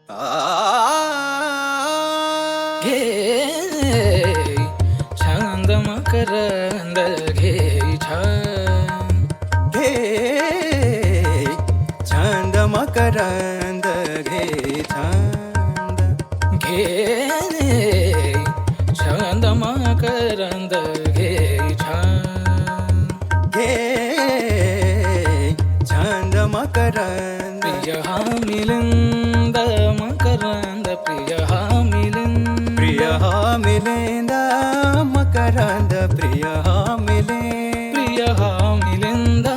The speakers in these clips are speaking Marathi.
घे छंद मकरंद घे छंद घे छंद मकरंद घे छंद घे छंद मकरंद घे छंद घे छंद मकरंद प्रिय हा मिलिंद मकरंद प्रिय हा मिलिंद प्रिय हा मिलिंद मकरंद प्रिय हा मिलिंद प्रिय हा मिलिंद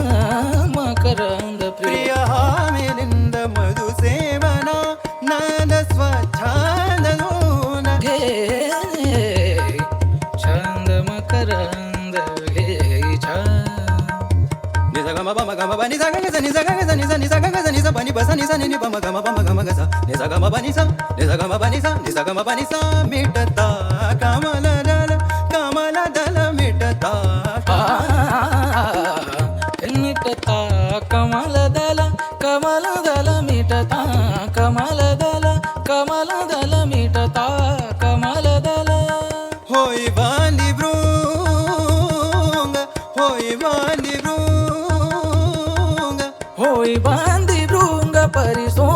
मकरंद प्रिय हा मिलिंद मधुसेवना नाद स्वच्छंद नून घे छंद मकरंद घे छंद निजा गम बम गम बनि सा गम सा निजा गम सा निजा निजा गम सा निजा बनि बसा निजा नि बम गम सा निजा गम बनि सा निजा गम बनि सा निजा गम बनि सा मिटता कमल दल मिटता मिटता कमल दल मिटता कमल दल मिटता कमल दल होई बांधी भृंग होई बांधी भृंग होई बांधी भृंग परिसो